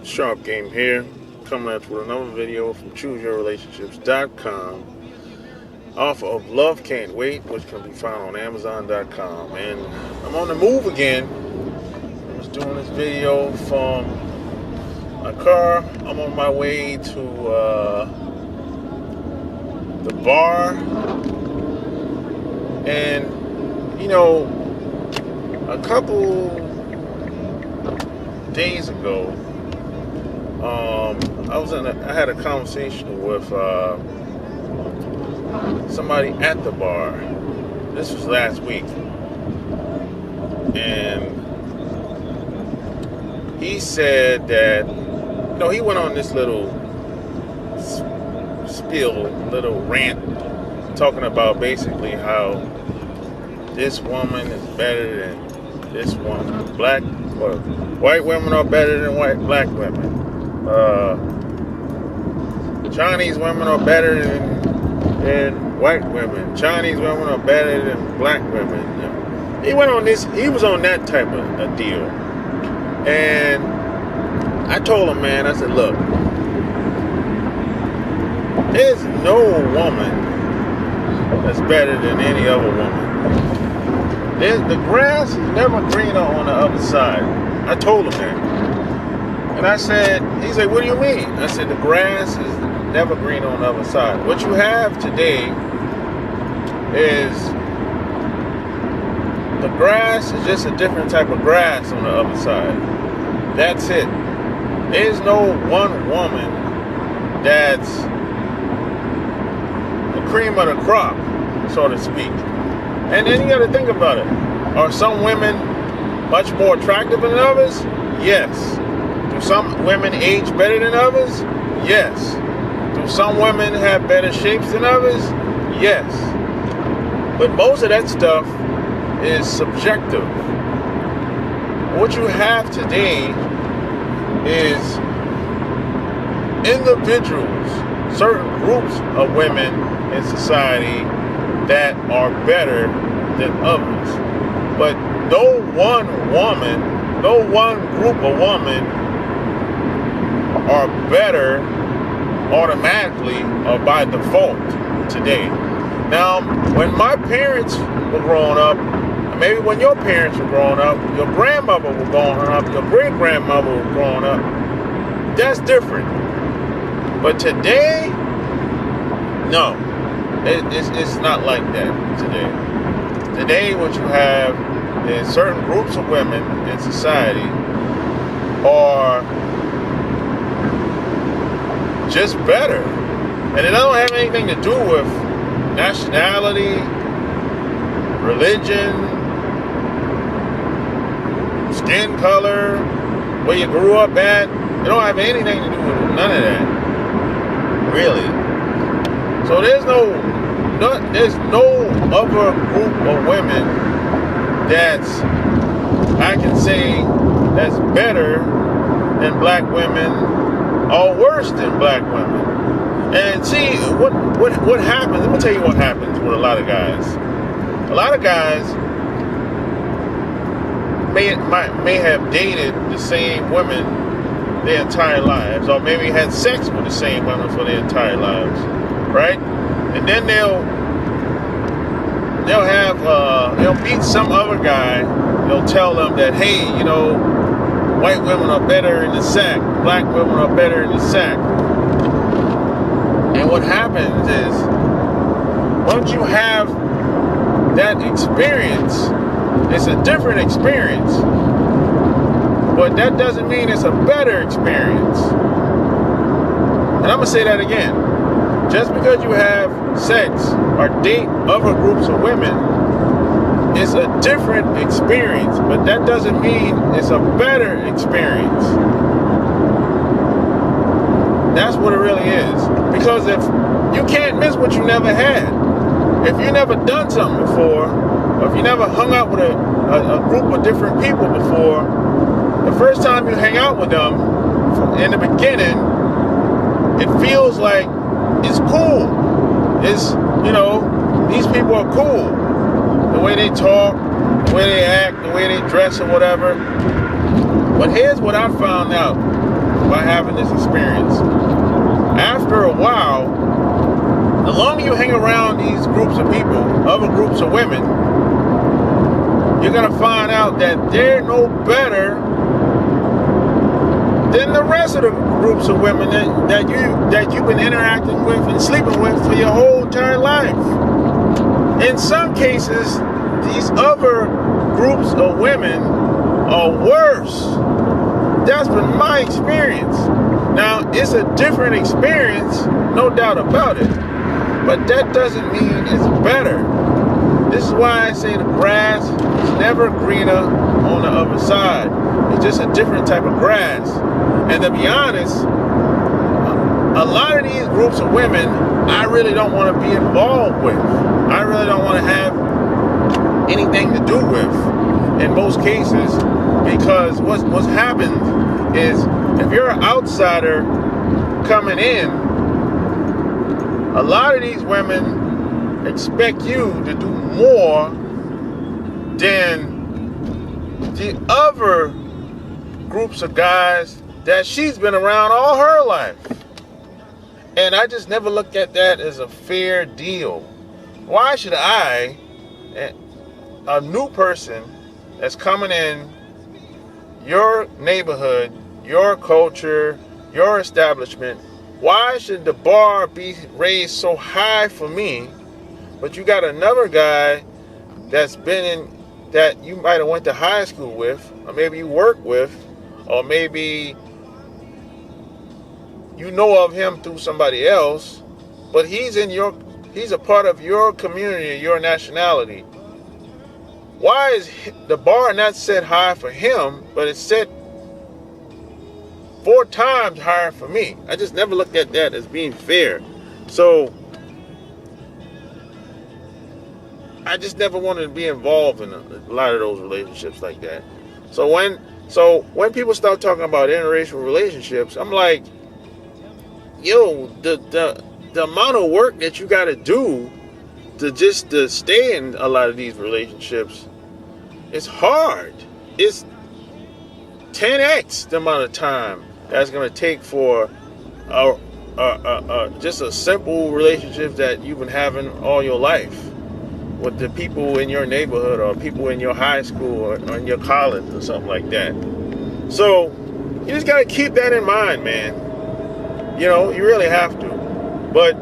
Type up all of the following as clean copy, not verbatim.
Sharp Game here, coming at you with another video from ChooseYourRelationships.com, off of Love Can't Wait, which can be found on Amazon.com. And I'm on the move again. I was doing this video from my car. I'm on my way to the bar, and a couple days ago, I had a conversation with somebody at the bar. This was last week, and he said that he went on this little little rant, talking about basically how this woman is better than this woman. White women are better than black women. Chinese women are better than white women. Chinese women are better than black women. He went on this. He was on that type of a deal, and I told him, man, I said, look, there's no woman that's better than any other woman. The grass is never greener on the other side. I told him that. And I said, he said, what do you mean? I said, the grass is never greener on the other side. What you have today is the grass is just a different type of grass on the other side. That's it. There's no one woman that's the cream of the crop, so to speak. And then you got to think about it. Are some women much more attractive than others? Yes. Do some women age better than others? Yes. Do some women have better shapes than others? Yes. But most of that stuff is subjective. What you have today is individuals, certain groups of women in society that are better than others. But no one woman, no one group of women are better automatically or by default today. Now, when my parents were growing up, maybe when your parents were growing up, your grandmother was growing up, your great-grandmother was growing up, that's different. But today, no. It's not like that today. Today, what you have is certain groups of women in society are just better. And it don't have anything to do with nationality, religion, skin color, where you grew up at. It don't have anything to do with none of that. Really. So there's no other group of women that's, I can say, that's better than black women or worse than black women. And see, what happens, let me tell you what happens with a lot of guys. A lot of guys may have dated the same women their entire lives, or maybe had sex with the same women for their entire lives, right? And then they'll meet some other guy. They'll tell them that, hey, white women are better in the sack, black women are better in the sack. And what happens is, once you have that experience, it's a different experience. But that doesn't mean it's a better experience. And I'm going to say that again. Just because you have sex or date other groups of women, it's a different experience. But that doesn't mean it's a better experience. That's what it really is. Because if you can't miss what you never had, if you never done something before, or if you never hung out with a group of different people before, the first time you hang out with them, in the beginning, it feels like it's cool. It's, these people are cool. The way they talk, the way they act, the way they dress or whatever. But here's what I found out by having this experience. After a while, the longer you hang around these groups of people, other groups of women, you're going to find out that they're no better than the rest of the groups of women that you've been interacting with and sleeping with for your whole entire life. In some cases, these other groups of women are worse. That's been my experience. Now, it's a different experience, no doubt about it, but that doesn't mean it's better. This is why I say the grass is never greener on the other side. It's just a different type of grass. And to be honest, a lot of these groups of women, I really don't want to be involved with. I really don't want to have anything to do with in most cases, because what's happened is if you're an outsider coming in, a lot of these women expect you to do more than the other groups of guys that she's been around all her life. And I just never looked at that as a fair deal. Why should I, a new person that's coming in your neighborhood, your culture, your establishment, why should the bar be raised so high for me, but you got another guy that's been in, that you might have went to high school with, or maybe you work with, or maybe you know of him through somebody else, but he's a part of your community, your nationality. Why is the bar not set high for him, but it's set 4 times higher for me? I just never looked at that as being fair. So I just never wanted to be involved in a lot of those relationships like that. So when people start talking about interracial relationships, I'm like, yo, the amount of work that you got to do to stay in a lot of these relationships, it's hard. It's 10x the amount of time that's going to take for just a simple relationship that you've been having all your life with the people in your neighborhood or people in your high school or in your college or something like that. So you just got to keep that in mind, man. You know, you really have to. But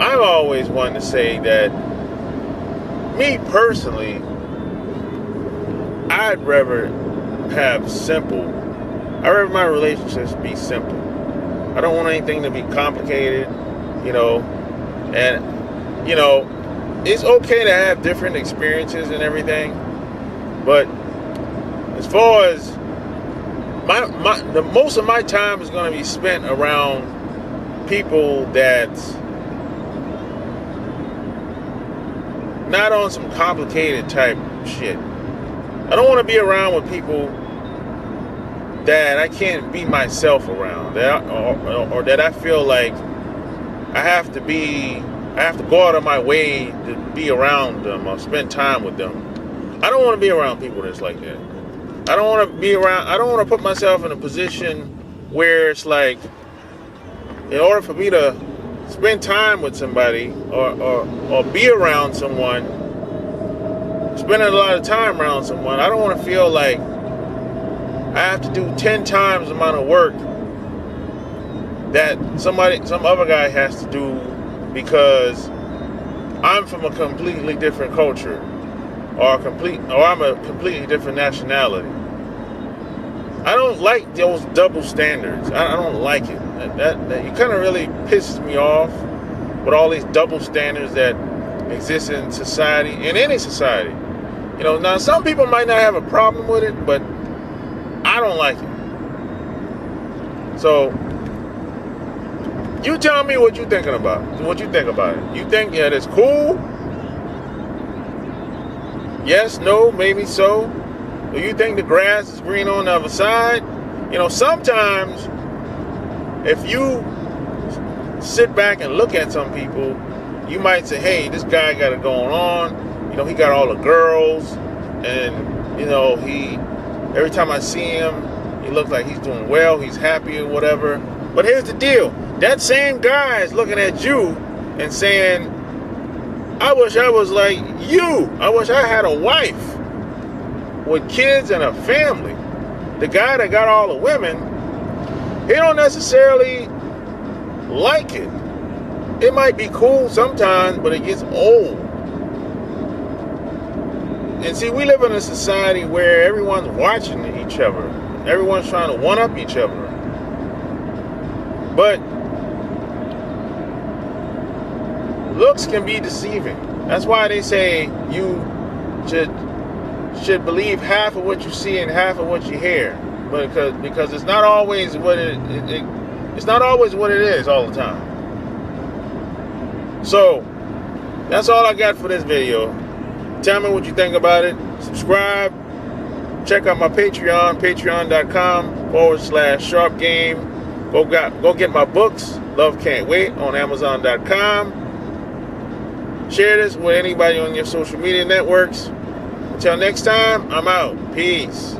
I've always wanted to say that, me personally, I'd rather have I'd rather my relationships be simple. I don't want anything to be complicated, you know, and, you know, it's okay to have different experiences and everything, but as far as the most of my time is going to be spent around people that's not on some complicated type shit. I don't want to be around with people that I can't be myself around, or that I feel like I have to go out of my way to be around them or spend time with them. I don't want to be around people that's like that. I don't want to put myself in a position where it's like, in order for me to spend time with somebody or be around someone, spending a lot of time around someone, I don't want to feel like I have to do 10 times the amount of work that some other guy has to do because I'm from a completely different culture or I'm a completely different nationality. I don't like those double standards. I don't like it. That it kind of really pisses me off with all these double standards that exist in society, in any society. You know, now some people might not have a problem with it, but I don't like it. So you tell me what you think about it. You think that it's cool? Yes, no, maybe so. Or you think the grass is green on the other side? You know, sometimes if you sit back and look at some people, you might say, hey, this guy got it going on. You know, he got all the girls, and, you know, he Every time I see him, he looks like he's doing well, he's happy or whatever. But here's the deal. That same guy is looking at you and saying, I wish I was like you. I wish I had a wife with kids and a family. The guy that got all the women, he don't necessarily like it. It might be cool sometimes, but it gets old. And see, we live in a society where everyone's watching each other. Everyone's trying to one-up each other. But looks can be deceiving. That's why they say you should believe half of what you see and half of what you hear. Because it's not always what it's not always what it is all the time. So that's all I got for this video. Tell me what you think about it. Subscribe. Check out my Patreon, patreon.com/Sharp Game. Go get my books, Love Can't Wait, on Amazon.com. Share this with anybody on your social media networks. Until next time, I'm out. Peace.